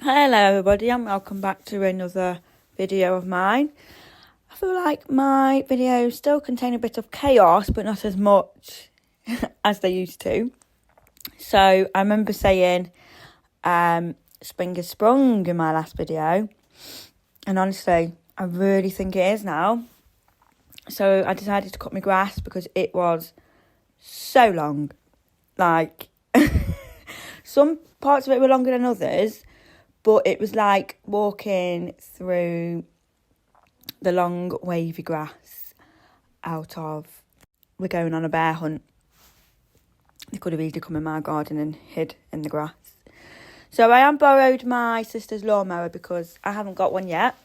Hello everybody and welcome back to another video of mine. I feel like my videos still contain a bit of chaos but not as much as they used to. So I remember saying spring is sprung in my last video, and honestly I really think it is now. So I decided to cut my grass because it was so long. Like some parts of it were longer than others, but it was like walking through the long wavy grass out of, we're going on a bear hunt. They could have easily come in my garden and hid in the grass. So I have borrowed my sister's lawnmower because I haven't got one yet.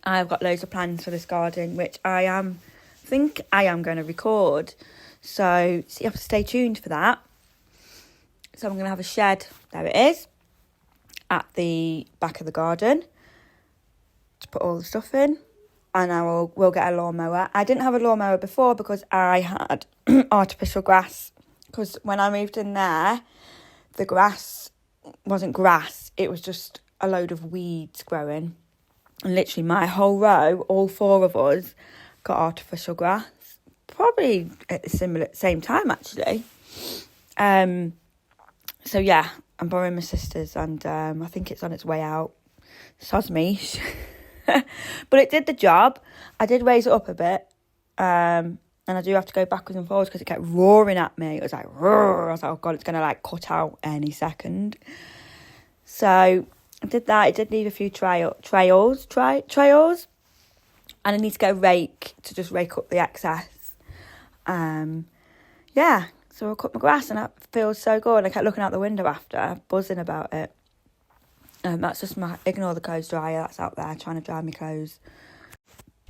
I've got loads of plans for this garden, which I think I am going to record. So you have to stay tuned for that. So I'm going to have a shed, there it is, at the back of the garden to put all the stuff in, and we'll get a lawnmower. I didn't have a lawnmower before because I had artificial grass, because when I moved in there, the grass wasn't grass, it was just a load of weeds growing, and literally my whole row, all four of us, got artificial grass, probably at the same time actually. So yeah, I'm borrowing my sister's, and I think it's on its way out. Sosmeesh. But it did the job. I did raise it up a bit. And I do have to go backwards and forwards because it kept roaring at me. It was like, roar. I was like, oh God, it's going to like cut out any second. So I did that. It did leave a few trails. And I need to get a rake to just rake up the excess. Yeah. So I cut my grass and it feels so good. I kept looking out the window after, buzzing about it. That's just ignore the clothes dryer that's out there trying to dry my clothes.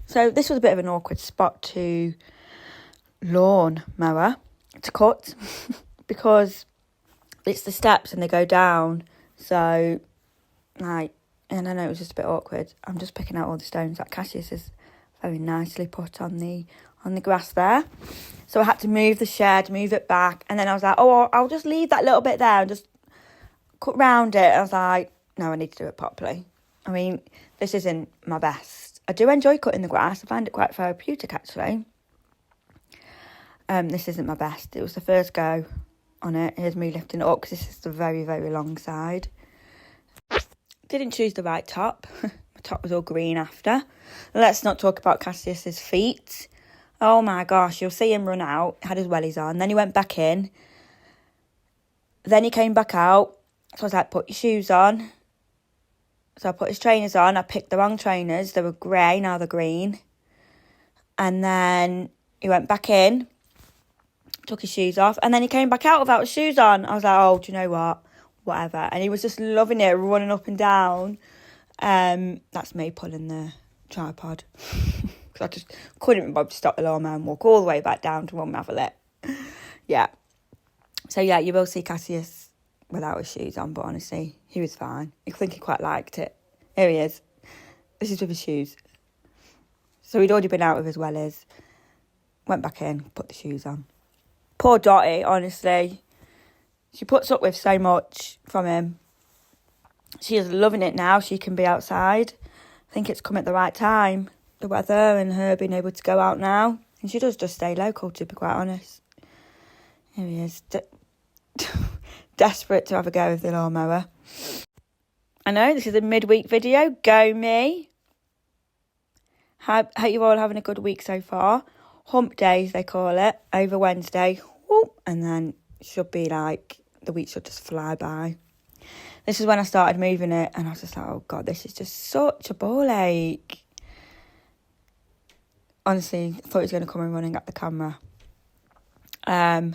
So this was a bit of an awkward spot to lawn mower to cut because it's the steps and they go down. So and I know it was just a bit awkward. I'm just picking out all the stones that Cassius has very nicely put on the grass there. So I had to move the shed, move it back, and then I was like, oh, I'll just leave that little bit there and just cut round it. I was like, no, I need to do it properly. I mean, this isn't my best. I do enjoy cutting the grass. I find it quite therapeutic, actually. This isn't my best. It was the first go on it. Here's me lifting it up because this is the very, very long side. Didn't choose the right top. My top was all green after. Let's not talk about Cassius's feet. Oh my gosh, you'll see him run out, had his wellies on, then he went back in, then he came back out, so I was like, put your shoes on. So I put his trainers on, I picked the wrong trainers, they were grey, now they're green. And then he went back in, took his shoes off, and then he came back out without his shoes on. I was like, oh, do you know what? Whatever. And he was just loving it, running up and down. That's me pulling the tripod. I just couldn't bother to stop the lawnmower and walk all the way back down to Mum and have a lick. Yeah. So yeah, you will see Cassius without his shoes on, but honestly, he was fine. I think he quite liked it. Here he is. This is with his shoes. So he'd already been out with his wellies. Went back in, put the shoes on. Poor Dottie, honestly. She puts up with so much from him. She is loving it now. She can be outside. I think it's come at the right time. The weather and her being able to go out now. And she does just stay local, to be quite honest. Here he is. Desperate to have a go with the lawnmower. I know, this is a midweek video. Go me. Hope you're all having a good week so far. Hump days, they call it. Over Wednesday. Whoop, and then it should be like, the week should just fly by. This is when I started moving it. And I was just like, oh God, this is just such a ball ache. Honestly, I thought he was going to come and running at the camera. But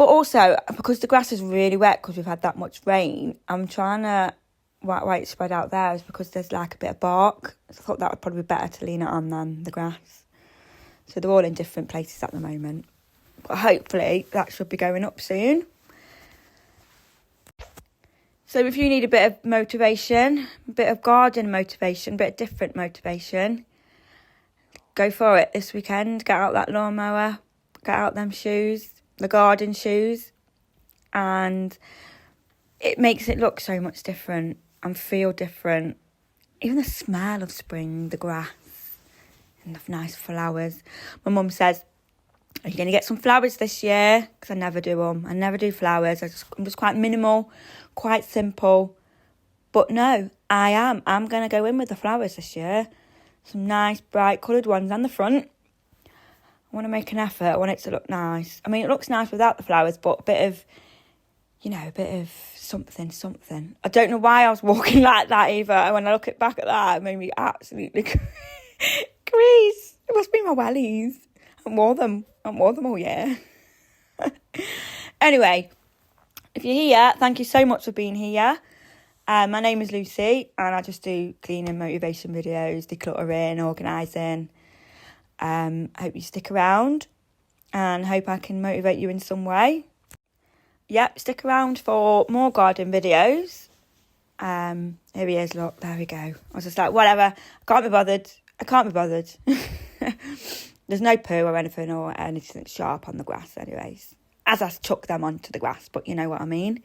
also, because the grass is really wet because we've had that much rain, I'm trying to, why it's spread out there is because there's like a bit of bark. So I thought that would probably be better to lean it on than the grass. So they're all in different places at the moment. But hopefully that should be going up soon. So if you need a bit of motivation, a bit of garden motivation, a bit of different motivation, go for it this weekend. Get out that lawnmower, get out them shoes, the garden shoes, and it makes it look so much different and feel different. Even the smell of spring, the grass and the nice flowers. My mum says, are you going to get some flowers this year? Because I never do them. I never do flowers. I'm just quite minimal, quite simple. But no, I am. I'm going to go in with the flowers this year. Some nice, bright coloured ones on the front. I want to make an effort. I want it to look nice. I mean, it looks nice without the flowers, but a bit of something. I don't know why I was walking like that either. When I look back at that, it made me absolutely crease. It must be my wellies. I wore them all year. Anyway, if you're here, thank you so much for being here. My name is Lucy, and I just do cleaning, motivation videos, decluttering, organising. Hope you stick around, and hope I can motivate you in some way. Yep, stick around for more garden videos. Here he is, look, there we go. I was just like, whatever, I can't be bothered. There's no poo or anything sharp on the grass anyways. As I chuck them onto the grass, but you know what I mean.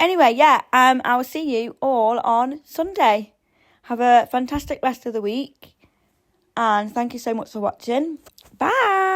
Anyway, yeah, I will see you all on Sunday. Have a fantastic rest of the week. And thank you so much for watching. Bye.